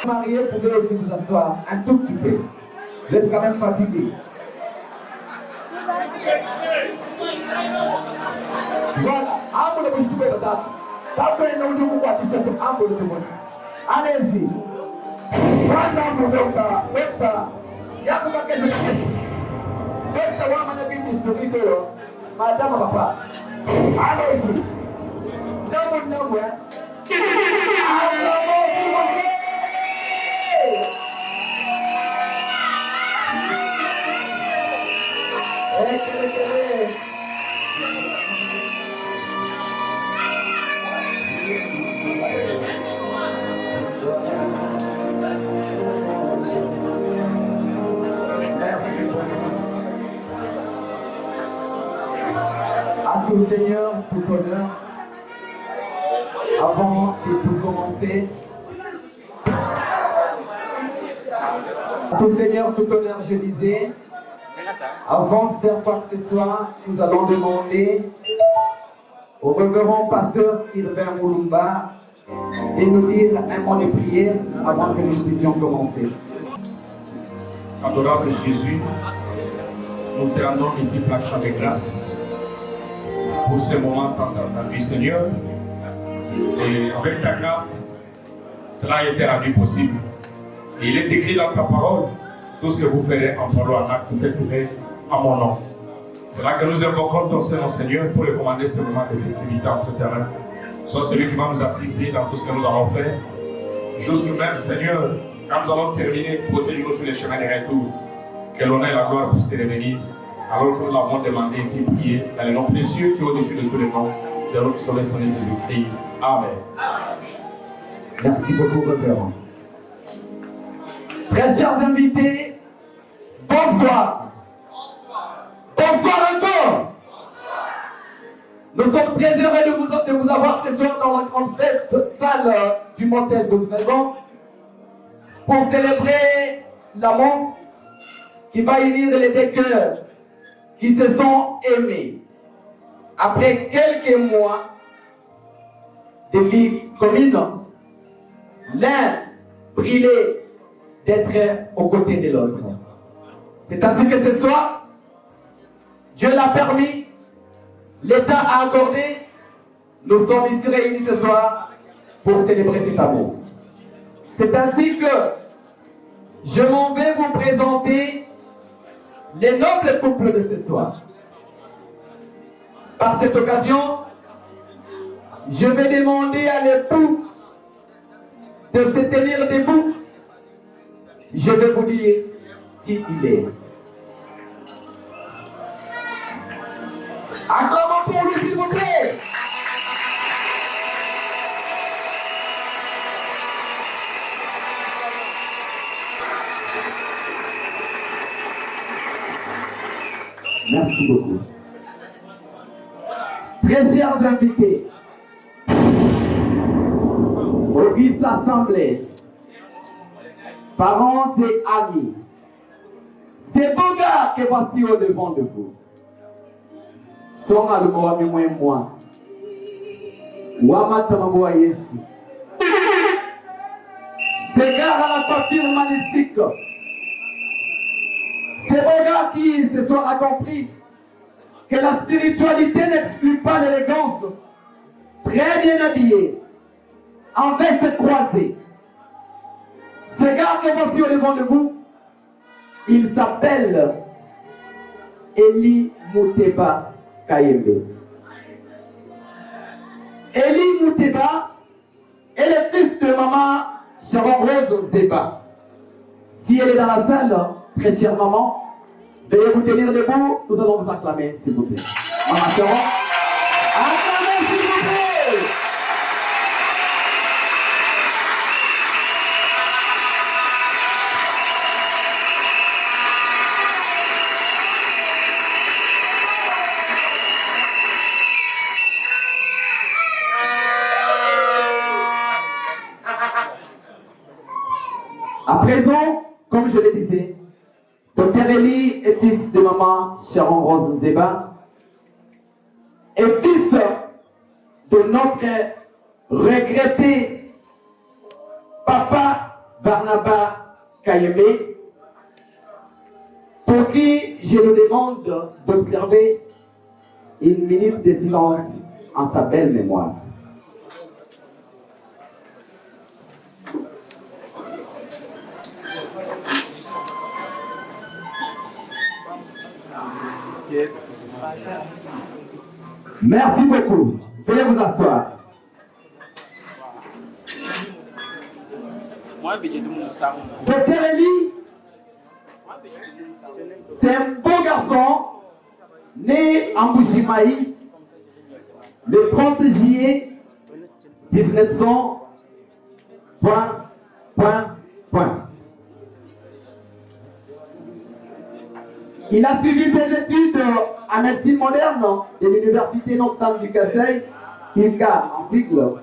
Marié, vous pouvez aussi vous asseoir un tout petit peu. Vous êtes quand même fatigué. Voilà, allez-y. Madame papa. Allez-y. À tout Seigneur, tout honneur, avant de tout commencer, à tout Seigneur, tout honneur, je disais, avant de faire quoi que ce soit, nous allons demander au révérend pasteur Sylvain Moulumba de nous dire un mot de prière avant que nous puissions commencer. Adorable Jésus, nous te rendons multiples actions de grâce pour ce moment dans ta vie, Seigneur. Et avec ta grâce, cela a été rendu possible. Et il est écrit dans ta parole, tout ce que vous ferez en parole en acte, vous faites à mon nom. C'est là que nous invoquons ton Seigneur, Seigneur, pour recommander ce moment de festivité entre terrain. Sois celui qui va nous assister dans tout ce que nous allons faire. Juste nous-mêmes, Seigneur, quand nous allons terminer, protège-nous sur les chemins de retour. Que l'honneur et la gloire puissent te revenir. Alors que nous l'avons demandé ici, prier dans le nom précieux qui est au-dessus de tous les noms, de notre Sauveur Seigneur Jésus-Christ. Amen. Merci beaucoup, révérend. Très chers invités, bonsoir. Bonsoir encore. Nous sommes très heureux de vous avoir ce soir dans la grande fête salle du motel de Melbourne pour célébrer l'amour qui va unir les deux cœurs qui se sont aimés. Après quelques mois de vie commune, l'un brûlé d'être aux côtés de l'autre. C'est ainsi que ce soir, Dieu l'a permis, l'État a accordé, nous sommes ici réunis ce soir pour célébrer cet amour. C'est ainsi que je m'en vais vous présenter les nobles couples de ce soir. Par cette occasion, je vais demander à l'époux de se tenir debout. Je vais vous dire qui il est. Acclamons pour lui, s'il vous plaît. Merci beaucoup. Très chers invités, auguste assemblée, parents et amis, ces beaux gars que voici au devant de vous sont à l'Oumoami moi. Ouamatamaboa Yesu. Ces gars à la coiffure magnifique. Ces beaux gars qui ce soir a compris que la spiritualité n'exclut pas l'élégance. Très bien habillés, en veste croisée. Ce gars qui est voici au devant de vous, il s'appelle Eli Mouteba Kayembe. Eli Mouteba est le fils de maman Sharon Rose Zeba. Si elle est dans la salle, très chère maman, veuillez vous tenir debout, nous allons vous acclamer, s'il vous plaît. Maman Sharon, acclamez, s'il vous plaît. À présent, comme je le disais, Dr Eli est fils de maman Sharon Rose Zeba et fils de notre regretté papa Barnaba Kayembe, pour qui je nous demande d'observer une minute de silence en sa belle mémoire. Merci beaucoup. Veuillez vous asseoir. Dr Eli, c'est un beau garçon né en Bouchimaï le 30 juillet 1900. Il a suivi ses études en médecine moderne de l'Université Notre-Dame du Kassai, INCA en sigle,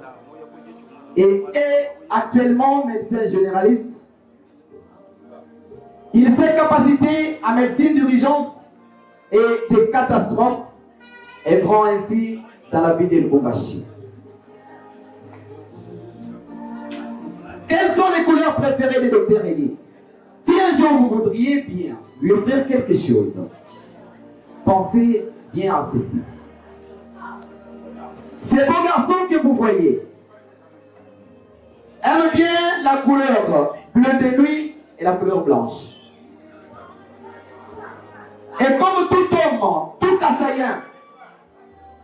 et est actuellement médecin généraliste. Il s'est capacité en médecine d'urgence et de catastrophes, œuvrant ainsi dans la vie de Lubumbashi. Quelles sont les couleurs préférées de Dr Eli? Si un jour vous voudriez bien lui offrir quelque chose, pensez bien à ceci. Ces beaux garçons que vous voyez aiment bien la couleur bleue de nuit et la couleur blanche. Et comme tout homme, tout assaillant,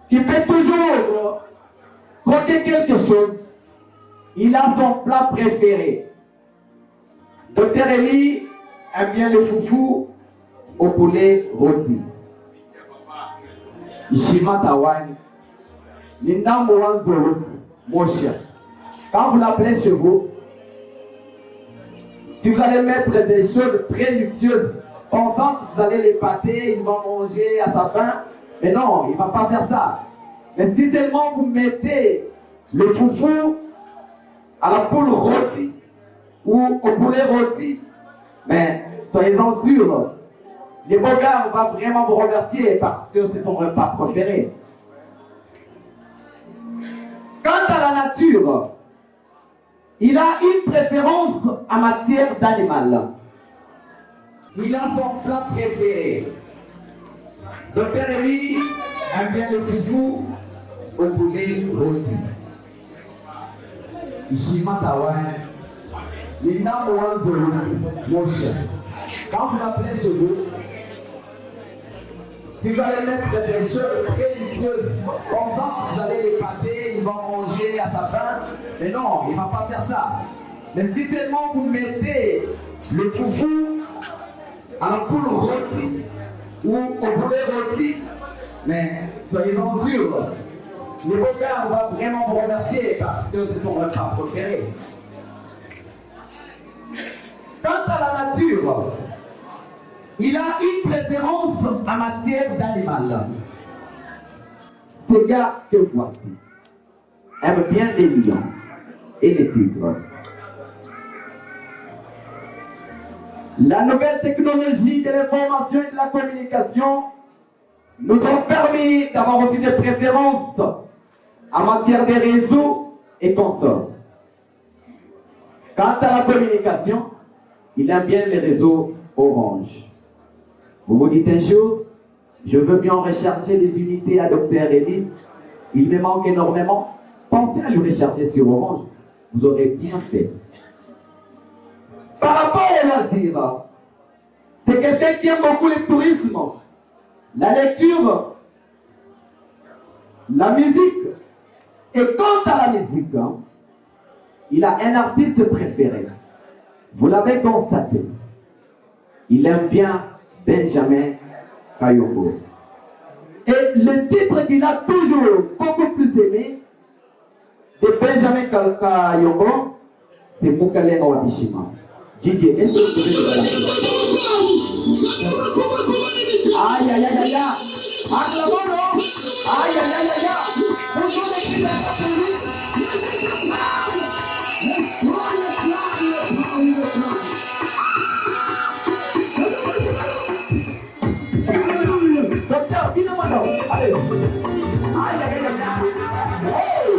qui peut toujours croquer quelque chose, il a son plat préféré. Dr Eli aime bien le foufou au poulet rôti. Ishima Tawani. L'indambo wanzo moshia. Quand vous l'appelez chez vous, si vous allez mettre des choses très luxueuses, pensant que vous allez les pâter, ils vont manger à sa faim, mais non, il ne va pas faire ça. Mais si tellement vous mettez le foufou à la poule rôti ou au poulet rôti, mais soyez-en sûrs, les beaux gars vont vraiment vous remercier parce que c'est son repas préféré. Quant à la nature, Il a une préférence en matière d'animal. Il a son plat préféré. Docteur Eli aime bien le bijou au poulet rôti. Ici, Mataouin, il n'a pas de mon chien. Quand vous l'appelez ce goût, tu vas les mettre des choses délicieuses. Comme ça, vous allez les pâter, ils vont manger à sa faim. Mais non, il ne va pas faire ça. Mais si tellement vous mettez le foufou à la poule rôtie ou au poulet rôti, mais soyez-en sûrs, les beaux-pères vont vraiment vous remercier parce que c'est son repas préféré. Quant à la nature, il a une préférence en matière d'animal. Ce gars que voici aime bien les lions et les tigres. La nouvelle technologie de l'information et de la communication nous ont permis d'avoir aussi des préférences en matière de réseaux et consorts. Quant à la communication, il aime bien les réseaux Orange. Vous vous dites un jour, je veux bien recharger des unités à Dr Eli, il me manque énormément. Pensez à lui recharger sur Orange, vous aurez bien fait. Par rapport au loisir, c'est quelqu'un qui aime beaucoup le tourisme, la lecture, la musique. Et quant à la musique, il a un artiste préféré. Vous l'avez constaté. Il aime bien Benjamin Kayongo. Et le titre qu'il a toujours beaucoup plus aimé de Benjamin Kayongo, c'est Mukalenga Wabishima. Gigi, est-ce que vous pouvez le faire? Aïe, aïe, aïe, aïe, aïe. Acclamons-le. Aïe, aïe, aïe, aïe, aïe. Bonjour les Christiens. Docteur, dis-le-moi donc. Allez. Aïe, aïe, aïe, aïe. Hey.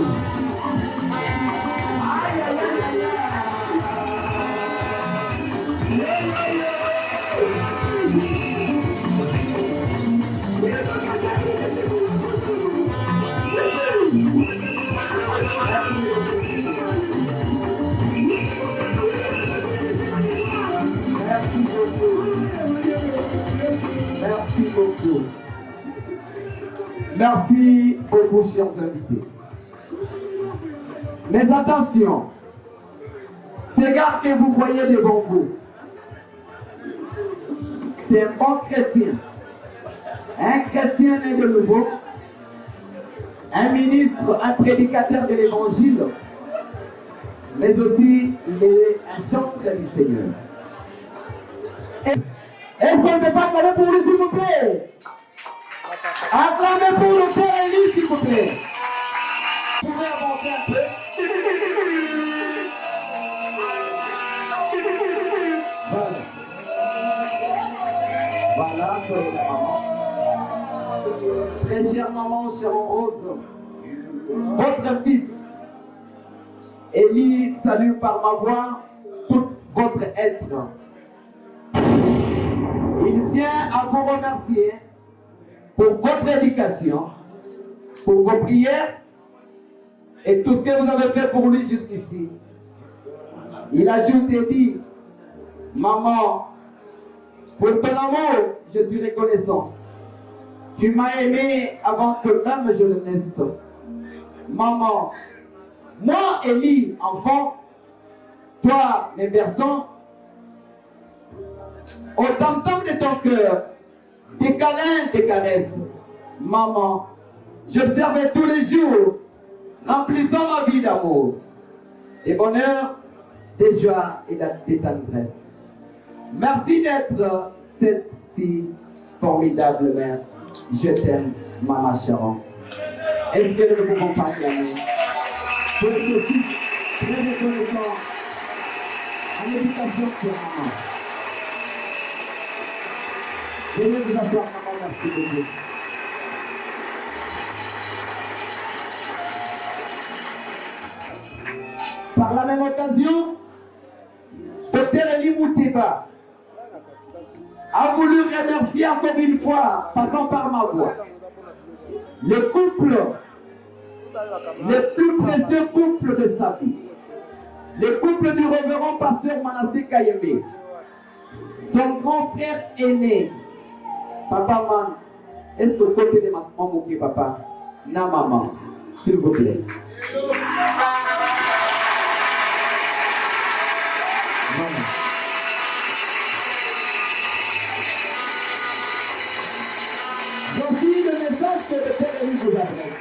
Aïe, aïe, aïe, aïe. Merci beaucoup. Merci beaucoup. Merci beaucoup, chers invités. Mais attention, ces gars que vous voyez devant vous, c'est un bon chrétien. Un chrétien né de nouveau, un ministre, un prédicateur de l'évangile, mais aussi il est un chanteur du Seigneur. Est-ce qu'on ne peut pas acclamer pour lui, s'il vous plaît? Acclamez pour le Père Élie, s'il vous plaît. Vous pouvez avancer un peu. Voilà. Voilà, soyez la maman. Très chère maman, chère Rose, votre fils, Élie, salue par ma voix tout votre être. Il tient à vous remercier pour votre éducation, pour vos prières et tout ce que vous avez fait pour lui jusqu'ici. Il ajoute et dit, maman, pour ton amour, je suis reconnaissant. Tu m'as aimé avant que même je ne naisse. Maman, moi, Élie, enfant, toi, mes berçons, au tam-tam de ton cœur, des câlins, des caresses. Maman, j'observais tous les jours, remplissant ma vie d'amour, des bonheurs, des joies et des tendresses. Merci d'être cette si formidable mère. Je t'aime, Maman Sharon. Est-ce que nous pouvons pas acclamer? Je suis aussi très reconnaissant à l'éducation de maman. Je vais vous asseoir, maman, merci beaucoup. Par la même occasion, Dr. Eli Mouteba a voulu remercier encore une fois, passant par ma voix, le couple, le plus précieux couple de sa vie, le couple du révérend pasteur Manassé Kayembe, son grand frère aîné, Papa Man. Est-ce que côté de ma maman, papa, na maman, s'il vous plaît. Maman. Voici le message que le Père Élie vous adresse.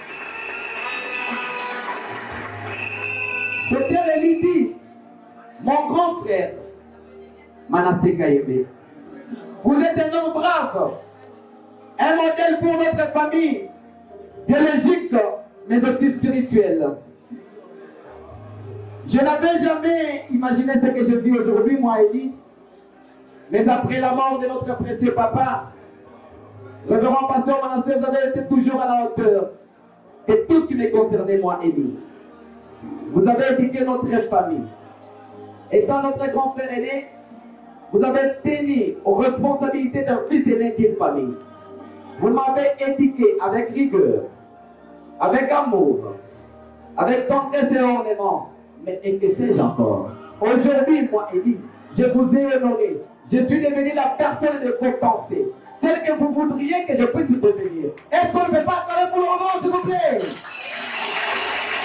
Le Père Élie dit, mon grand frère, Manassé Kayembe, vous êtes un homme brave, un modèle pour notre famille, biologique, mais aussi spirituelle. Je n'avais jamais imaginé ce que je vis aujourd'hui, moi, Élie, mais après la mort de notre précieux papa, révérend pasteur Manassé, vous avez été toujours à la hauteur de tout ce qui me concernait, moi, Élie. Vous avez éduqué notre famille. Étant notre grand frère aîné, vous avez tenu aux responsabilités d'un fils aîné d'une famille. Vous m'avez éduqué avec rigueur, avec amour, avec tendresse et ornement. Mais et que sais-je encore? Aujourd'hui, moi, Élie, je vous ai honoré. Je suis devenu la personne de vos pensées. Celle que vous voudriez que je puisse devenir. Est-ce qu'on ne peut pas travailler pour le moment, s'il vous plaît?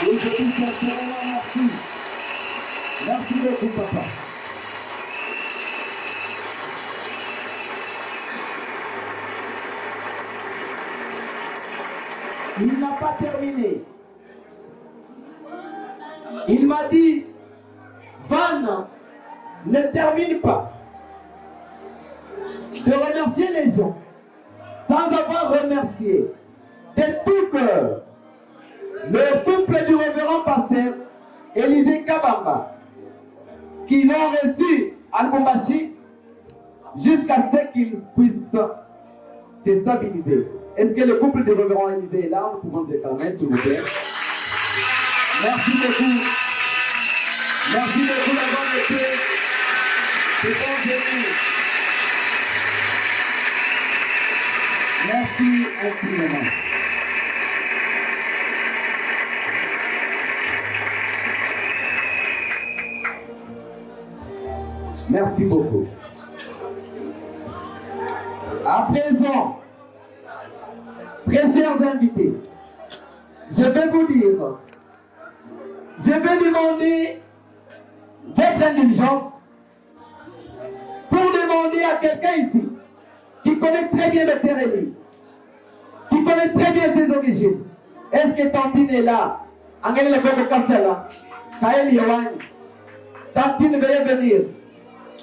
Oui, je suis sincèrement merci. Merci beaucoup, papa. Il n'a pas terminé. Il m'a dit, Van, ne termine pas de remercier les gens sans avoir remercié de tout cœur le couple du révérend pasteur Élisée Kabamba qui l'ont reçu à Lubumbashi jusqu'à ce qu'ils puissent se stabiliser. Est-ce que le couple du révérend Élisée est là? Nous pouvons se permettre, s'il vous plaît. Merci beaucoup. Merci beaucoup d'avoir été de bons amis. Merci infiniment. Merci beaucoup. À présent, très chers invités, je vais vous dire, je vais demander votre indulgence pour demander à quelqu'un ici qui connaît très bien le Père Élie, qui connaît très bien ses origines. Est-ce que Tantine est là? Angèle le Père de Kassela, Kaël Yawani. Tantine veuillez venir.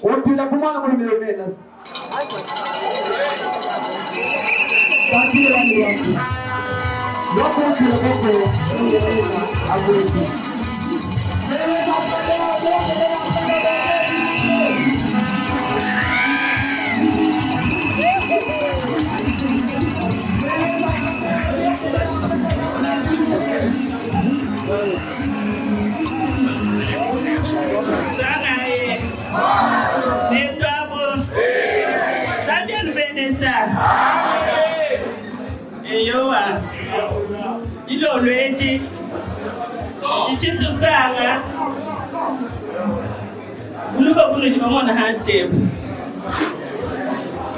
On tue la commande pour le ménage. Tantine est là. Donc on tue le Père à vous ici. Ilo lweji ichitusanga uluba kuno chimamona handship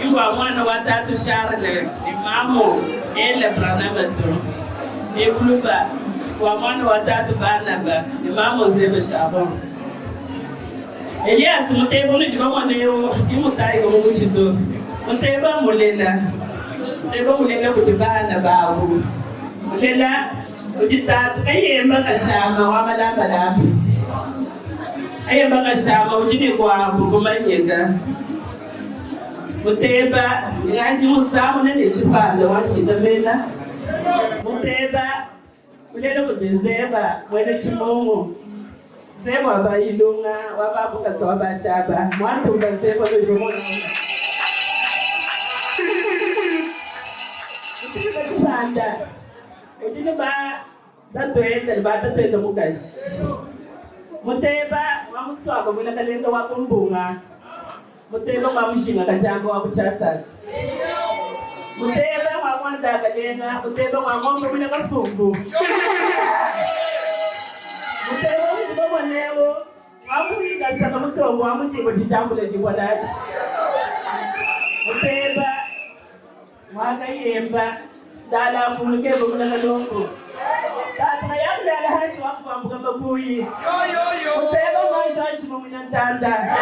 iwa mwana wa tatu Charles imamo ele branamatu ikuluba wa mwana wa tatu Barnaba imamo Zebe Shabon Elias mutebo no chimamona yo imutai go muchido muteba mulela kutibana babu mulela kutitatu ayemba kashama wamalamba ayemba kashama ujini kwabo kumanyega muteba ngaji musamu nene chipanda washida mena muteba mulela kutizeba mwene chimungu zeba wabayilunga wababu kasa wabachaba mwantu ukazeba nojomona Sanda, ujini ba tatuenda mugashi. Muteba wa muswako vile kalenda wa kumbunga. Muteba wa mshinga kachango wa kuchasas. Muteba wa mwanda kalenda, muteba wa ngombe vile kasumbu. Muteba wa mshiba leo, wamuliga saka mutongo wa mchibo chitambule chikwalachi. Muteba wa kayemba, dala mungebo vile kalongo. Tata yangu dala hashi waku wambuka mabuyi. Muteba wa hashi mumunya ntanda.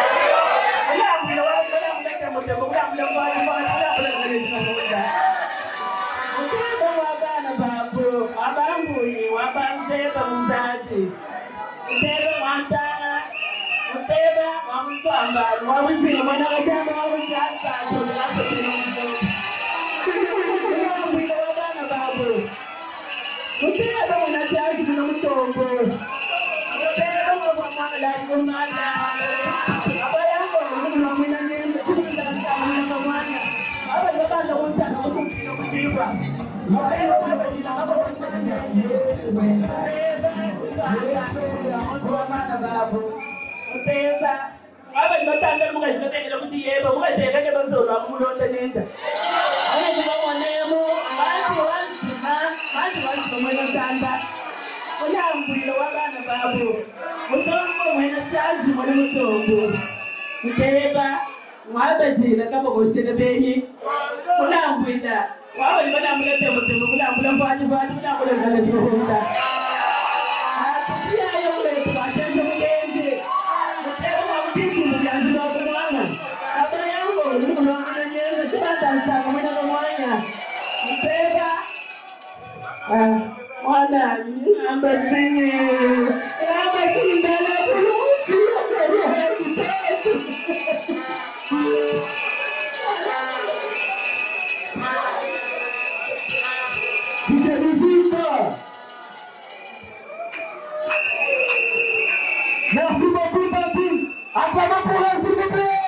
Merci beaucoup, Tati. Applaudissements pour elle, s'il vous plaît.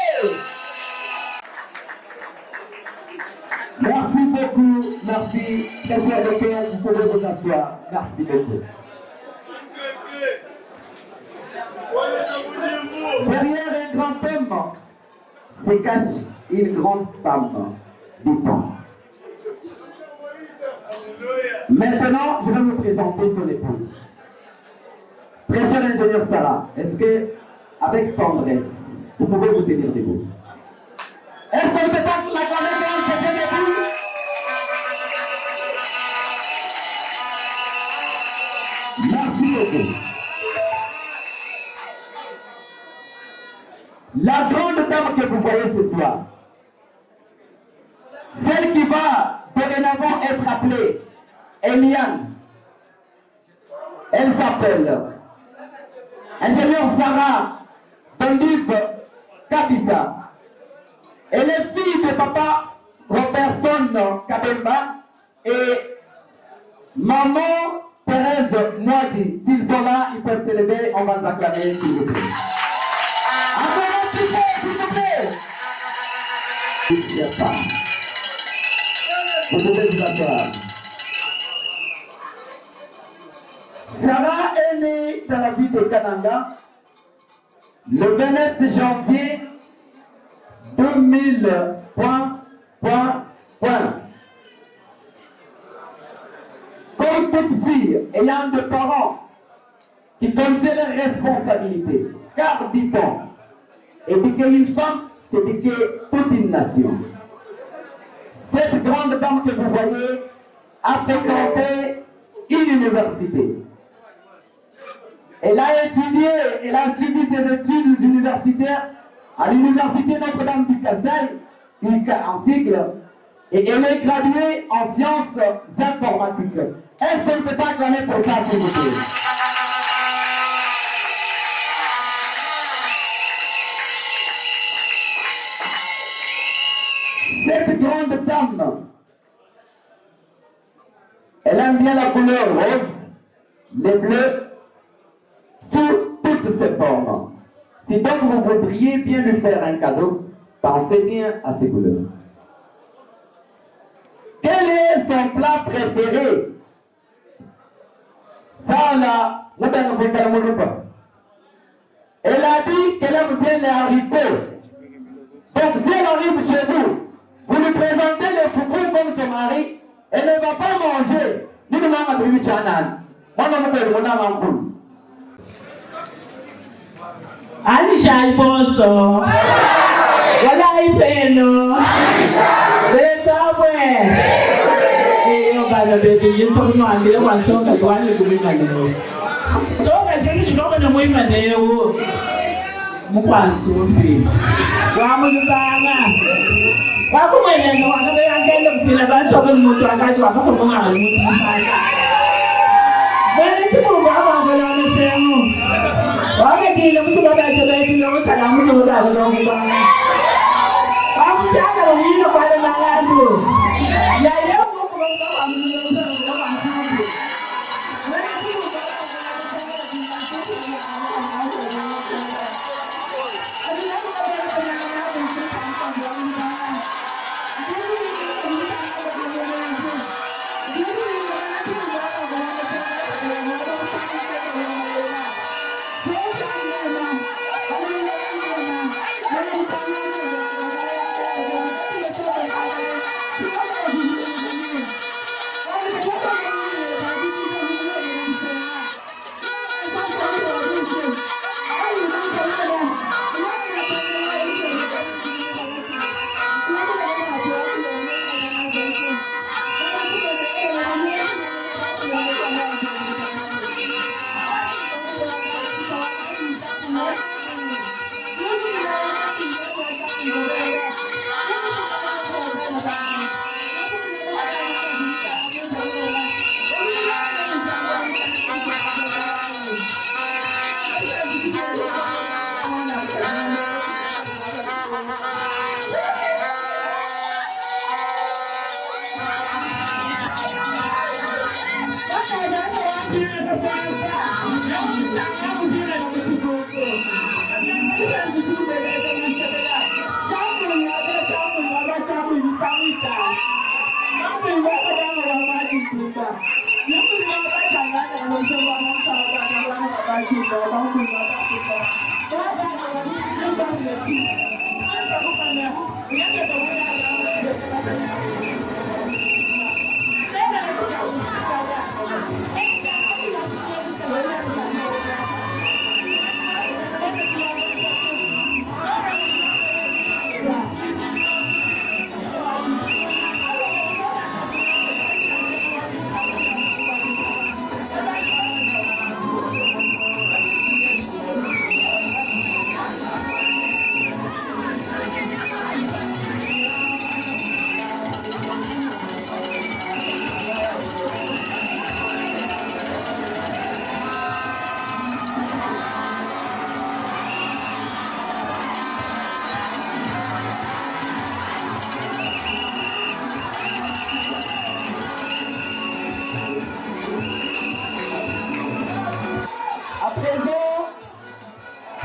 Merci beaucoup. Merci. Très cher docteur, vous pouvez vous asseoir. Merci beaucoup. Derrière un grand homme se cache une grande femme du temps. Maintenant, je vais vous présenter son épouse. Très cher ingénieur Sarah, est-ce que, avec tendresse, vous pouvez vous tenir debout? Est-ce qu'on peut pas l'acclamer quand c'est bien debout? Merci beaucoup. La grande dame que vous voyez ce soir, celle qui va dorénavant être appelée Eliane, elle s'appelle ingénieur Sarah Dondive Kabisa. Elle est fille de papa Robertson Kabemba et maman Thérèse Moadi. S'ils sont là, ils peuvent se lever, on va les acclamer, s'il vous plaît. Encore un petit peu, s'il vous plaît. Vous pouvez vous asseoir. Sarah est née dans la ville de Kananga le 29 janvier 2000. Comme toute fille ayant des parents qui connaissaient leurs responsabilités, car dit-on, éduquer une femme, c'est éduquer toute une nation. Cette grande dame que vous voyez a fréquenté une université. Elle a étudié, elle a suivi ses études universitaires à l'université Notre-Dame du Kassai, en sigle, et elle est graduée en sciences informatiques. Est-ce qu'on ne peut pas acclamer pour ça, s'il vous plaît? Cette grande dame, elle aime bien la couleur rose, les bleus, sous toutes ses formes. Si donc vous voudriez bien lui faire un cadeau, pensez bien à ces couleurs. Quel est son plat préféré? Ça là, Elle a dit qu'elle aime bien les haricots. Donc si elle arrive chez vous, vous lui présentez les foufous comme son mari, elle ne va pas manger. Ni ne m'a pas vu Chanan. Moi, je ne peux pas manger. Anisha Alfonso. Wala ipeno. Betawe. Eyo bana betu yeso no andile wasonga twali kumimalewo. Songa cheni chinoba na muimalewo. Mukwasumbi. Wamulubanga. Wakumwelenge wakabe yangende kufila bantu abamuntu akati wakakumunga ngamuntu mpaka. Bene chimungu abangela nesemu. Wakati mtu baba shebeti na msala mtu baba nongubanga. Amutaka wino kwa landu. Ya leo Mungu baba amnunza baba mtu.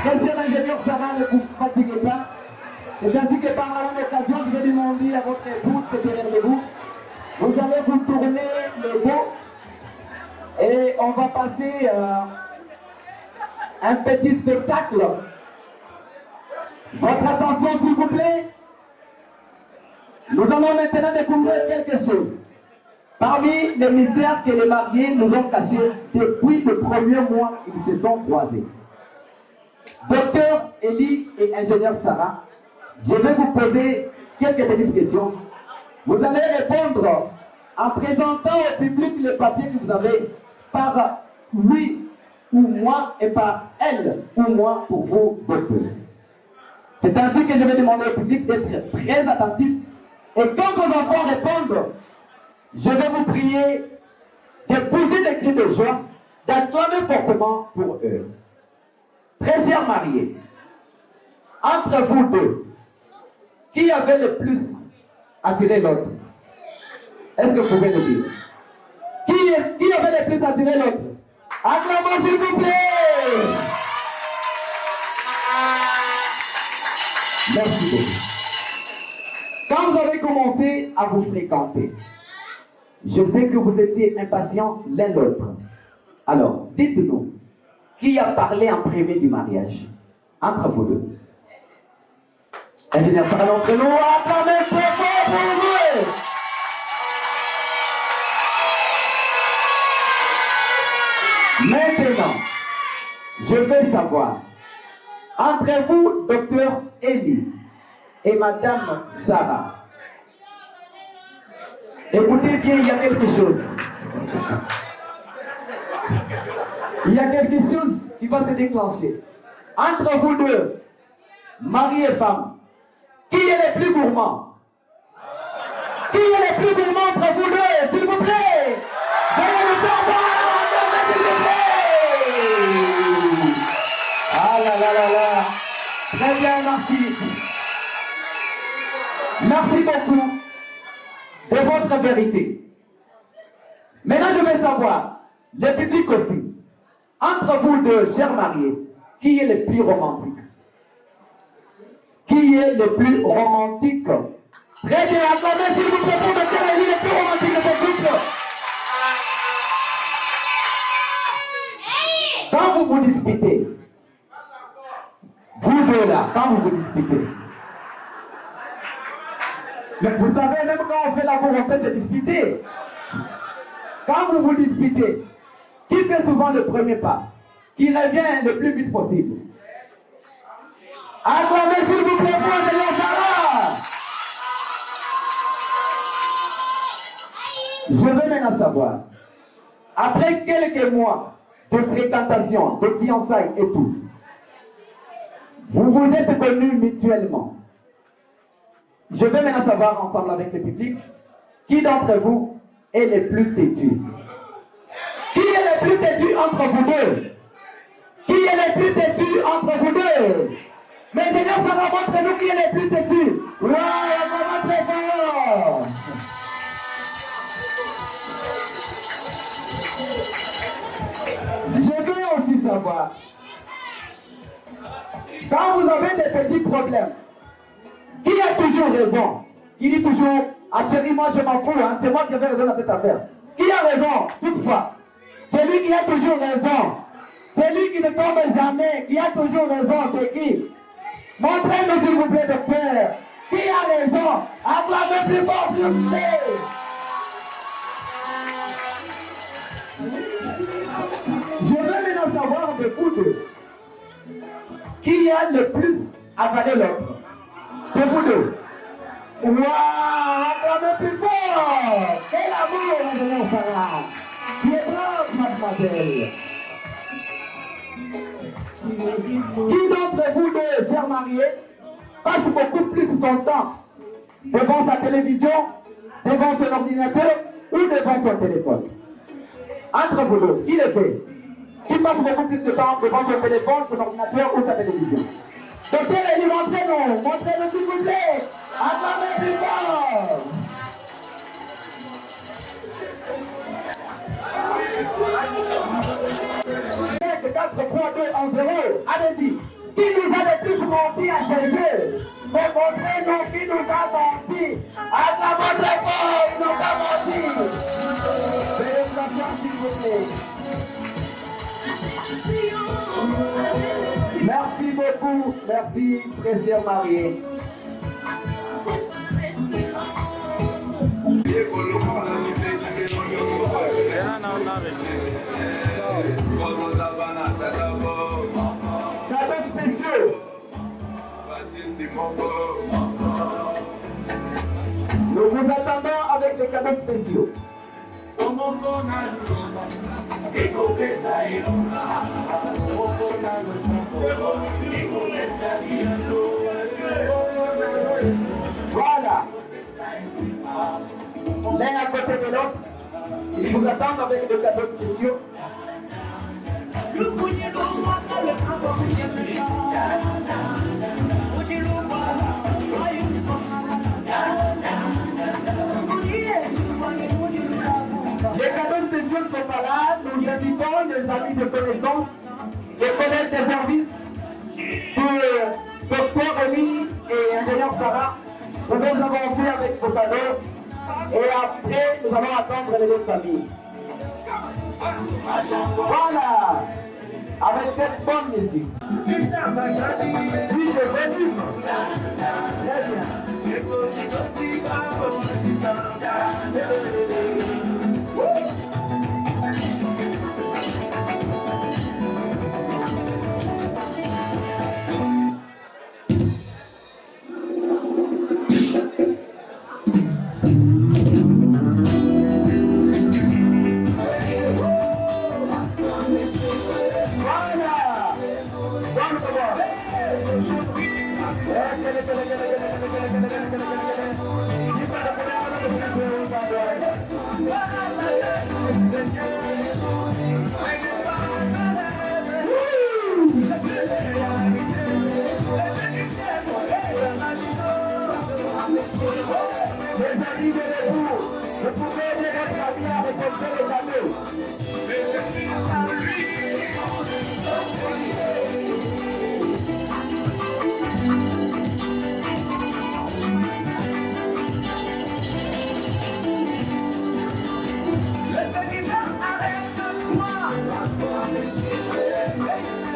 Monsieur l'ingénieur Sarah, ne vous fatiguez pas. C'est ainsi que par la même occasion, je vais demander à votre épouse de derrière vous. Vous allez vous tourner le dos et on va passer un petit spectacle. Votre attention s'il vous plaît. Nous allons maintenant découvrir quelque chose. Parmi les mystères que les mariés nous ont cachés depuis le premier mois qu'ils se sont croisés. Docteur Elie et ingénieur Sarah, je vais vous poser quelques petites questions. Vous allez répondre en présentant au public le papier que vous avez par lui ou moi et par elle ou moi pour vous, docteur. C'est ainsi que je vais demander au public d'être très attentif. Et quand vos enfants répondent, je vais vous prier de pousser des cris de joie, d'acclamer fortement pour eux. Très chers mariés, entre vous deux, qui avait le plus attiré l'autre? Est-ce que vous pouvez le dire? Qui avait le plus attiré l'autre? Acclamons s'il vous plaît! Merci beaucoup. Quand vous avez commencé à vous fréquenter, je sais que vous étiez impatients l'un l'autre. Alors, dites-nous, qui a parlé en premier du mariage? entre vous deux. Ingénieur Sarah, entre nous, acclamez très fort pour vous. Maintenant, je veux savoir, entre vous, docteur Elie et madame Sarah, écoutez bien, il y a quelque chose. Il y a quelque chose qui va se déclencher. Entre vous deux, mari et femme, qui est le plus gourmand? Qui est le plus gourmand entre vous deux, s'il vous plaît? Veuillez le savoir, s'il vous plaît. Ah là là là là. Très bien, merci. Merci beaucoup de votre vérité. Maintenant, je veux savoir, le public aussi, entre vous deux, chers mariés, qui est le plus romantique? Qui est le plus romantique? Très bien, attendez, s'il vous plaît, pour me dire qui est le plus romantique de ce couple. Quand vous vous disputez, vous deux là, quand vous vous disputez, mais vous savez, même quand on fait l'amour, on peut se disputer. Quand vous vous disputez, qui fait souvent le premier pas? Qui revient le plus vite possible? Acclamez s'il vous plaît pour Ingénieur Sarah. Je veux maintenant savoir, après quelques mois de fréquentation, de fiançailles et tout, vous vous êtes connus mutuellement. Je veux maintenant savoir ensemble avec le public, qui d'entre vous est le plus têtu? Qui est le plus têtu entre vous deux? Qui est le plus têtu entre vous deux? Mais Ingénieur Sarah, montre-nous qui est le plus têtu. Waouh, vraiment très fort. Je veux aussi savoir, quand vous avez des petits problèmes, qui a toujours raison? Il dit toujours, ah chérie, moi je m'en fous, hein, c'est moi qui avais raison dans cette affaire. Qui a raison, toutefois? Celui qui a toujours raison, celui qui ne tombe jamais, qui a toujours raison, c'est qui? Montrez-nous s'il vous plaît, docteur. Qui a raison? Acclamez plus fort, s'il vous plaît. Je veux maintenant savoir de vous deux, qui a le plus avalé l'autre? De vous deux. Waouh, acclamez plus fort. Quel amour, Ingénieur Sarah. Qui est brave, mademoiselle. Qui d'entre vous deux, chers mariés, passe beaucoup plus son temps devant sa télévision, devant son ordinateur ou devant son téléphone? Entre vous deux, qui le fait? Qui passe beaucoup plus de temps devant son téléphone, son ordinateur ou sa télévision? Docteur Elie, montrez-nous s'il vous plaît. Acclamez plus fort. 4 points 2 en 0. Allez-y. Qui nous a le plus menti à ce jeu? Mais montrez-nous qui nous a menti. Acclamons très fort, il nous a menti. Faites confiance s'il vous plaît. Merci beaucoup. Merci, très chers mariés. Cadeaux spéciaux. Nous vous attendons avec les cadeaux spéciaux. Voilà. L'un à côté de l'autre. Ils vous attendent avec des cadeaux spéciaux. Les cadeaux spéciaux ne sont pas là. Nous invitons les amis de connaissance, les collègues des services, pour Dr Elie et Ingénieur Sarah. Vous pouvez avancer avec vos cadeaux. Et après, nous allons attendre les autres familles. Voilà. avec cette bonne musique. Oui, je veux vivre. Très bien. Vous pouvez aider votre ami à récolter les anneaux. Mais je suis à lui. Le Seigneur arrête-toi. Le Seigneur arrête-toi.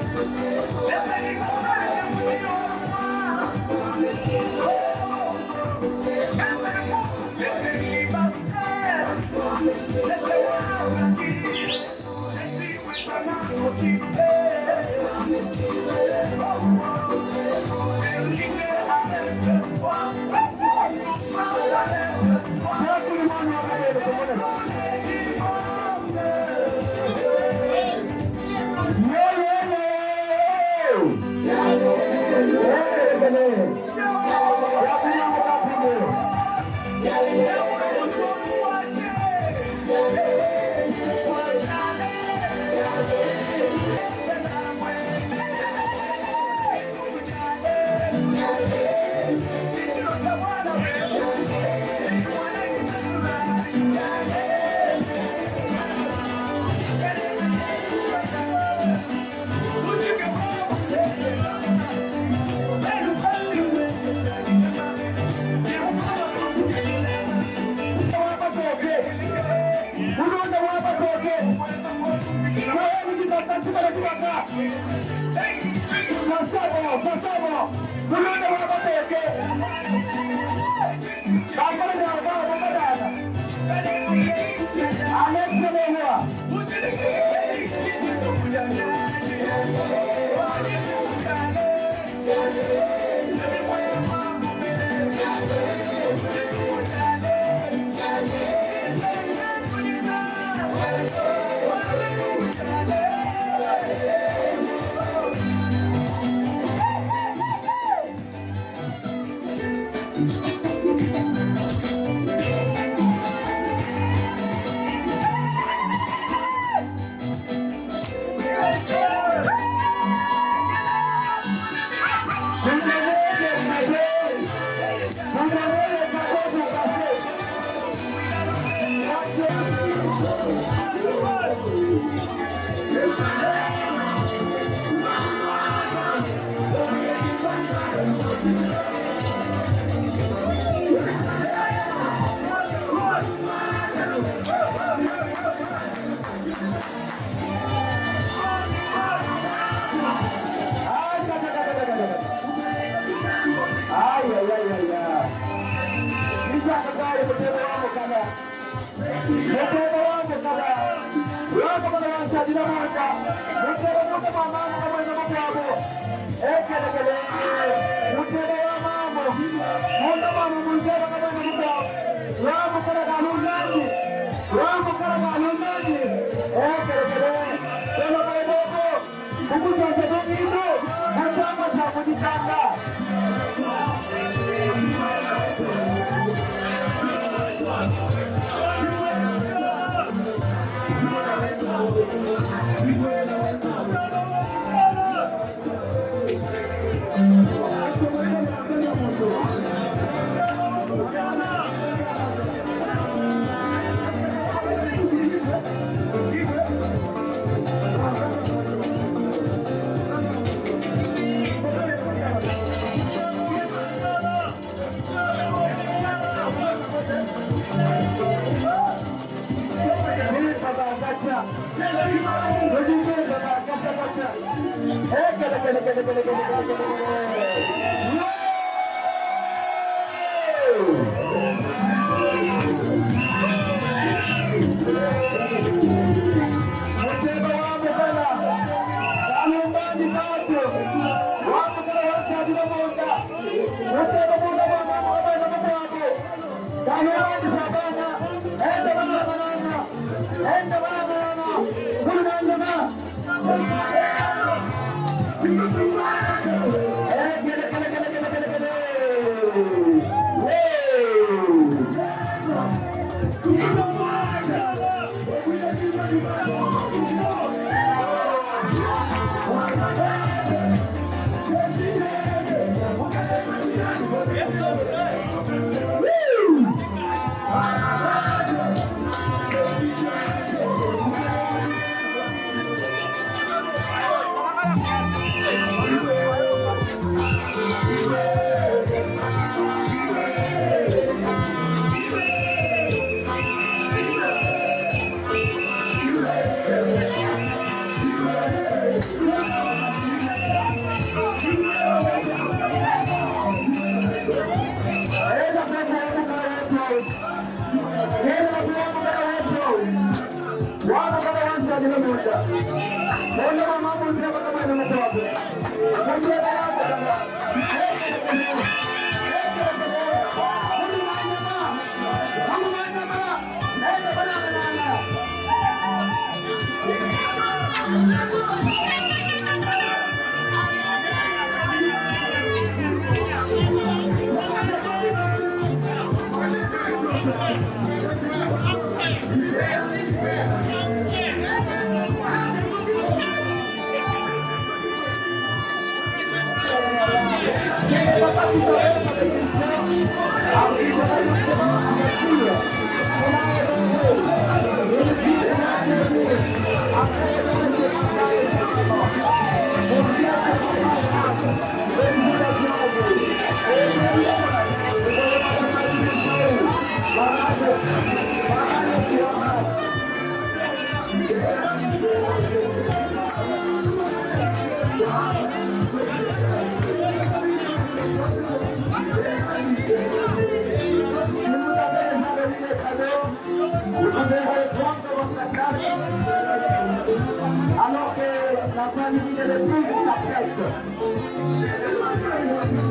Alors que la famille de l'épouse s'apprête.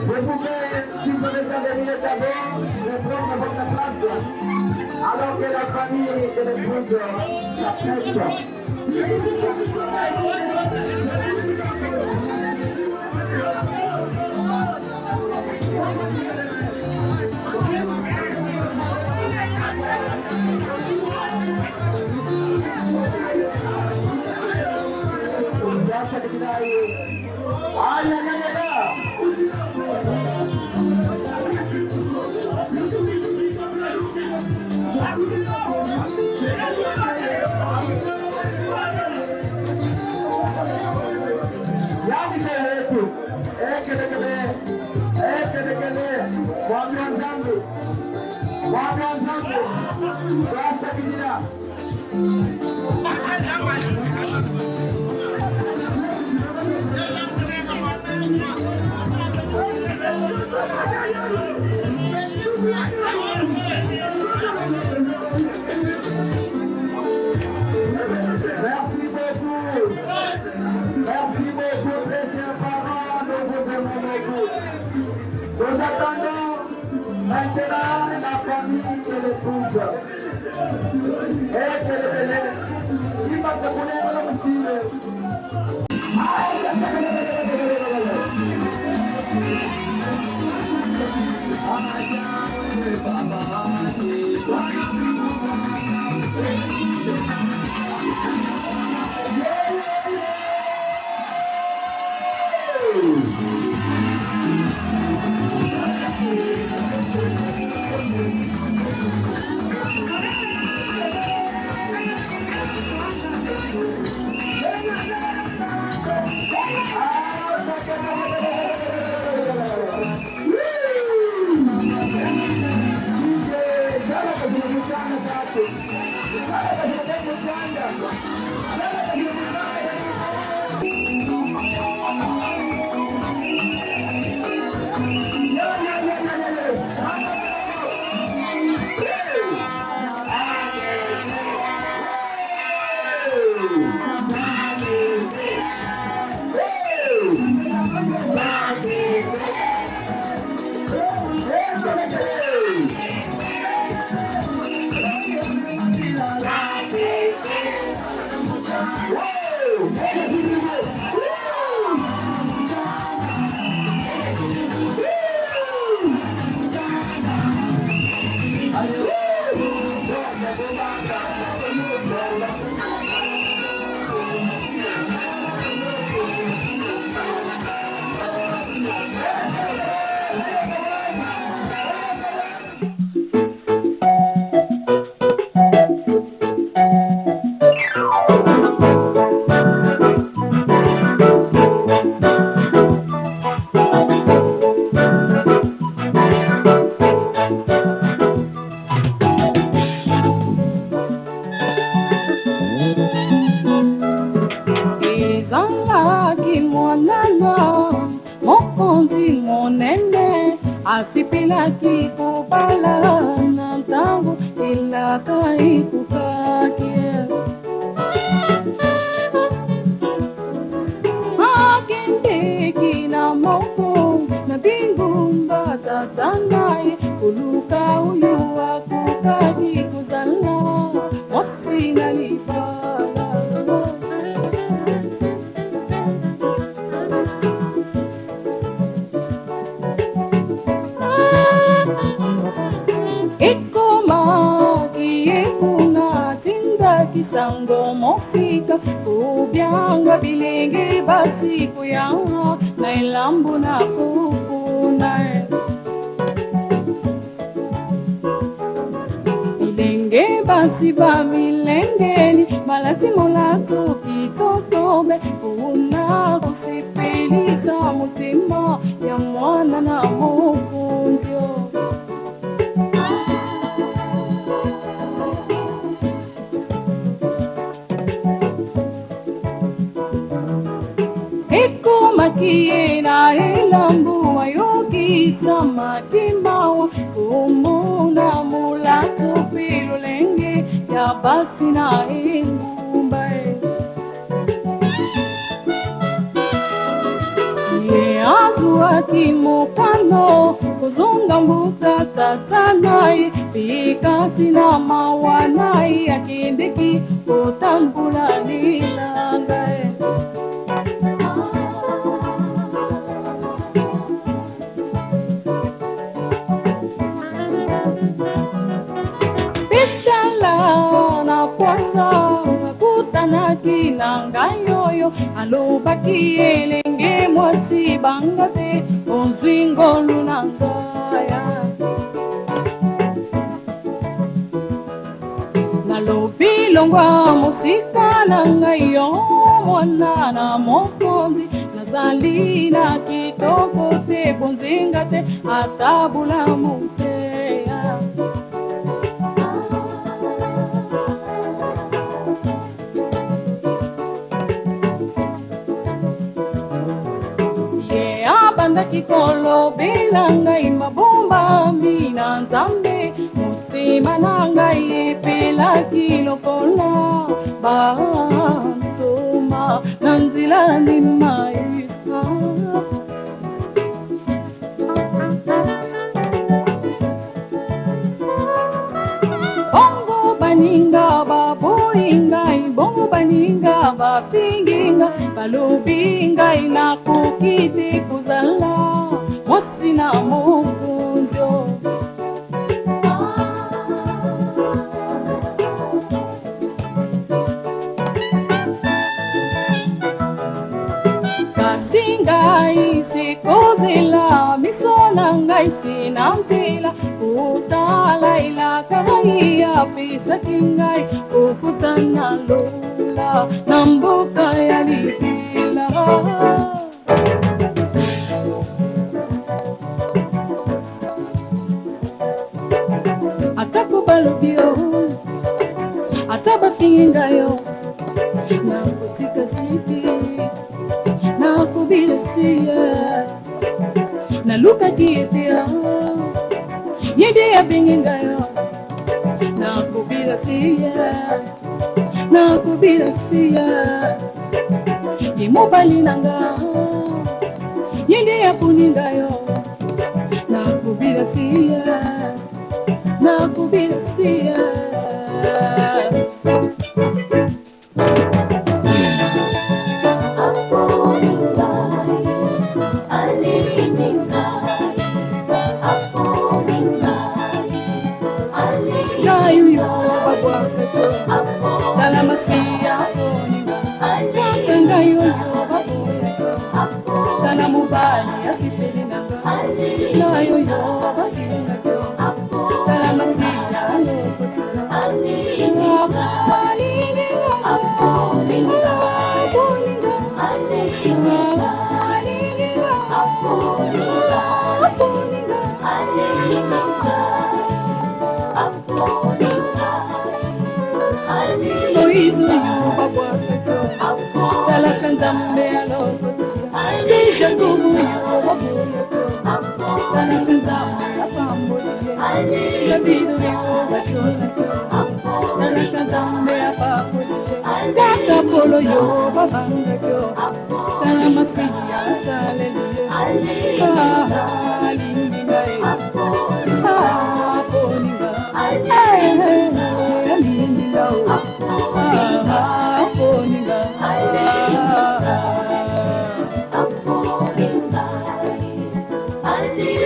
Vous pouvez, si vous êtes arrivé d'abord, prendre votre place. Alors que la famille de l'épouse s'apprête. Nous attendons maintenant la famille de l'épouse. Et que le bébé, il va te connaître la machine.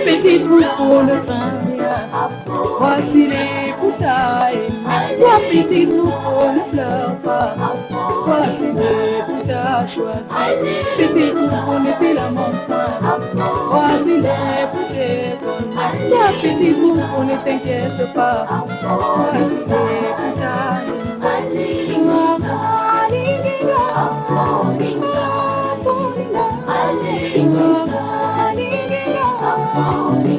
Petit pour le pain, voici les bouteilles. Toi petit pour le fleur, voici les bouteilles. Petit pour le filament, voici les bouteilles. Toi petit pour ne t'inquiète pas, voici les bouteilles. Oh,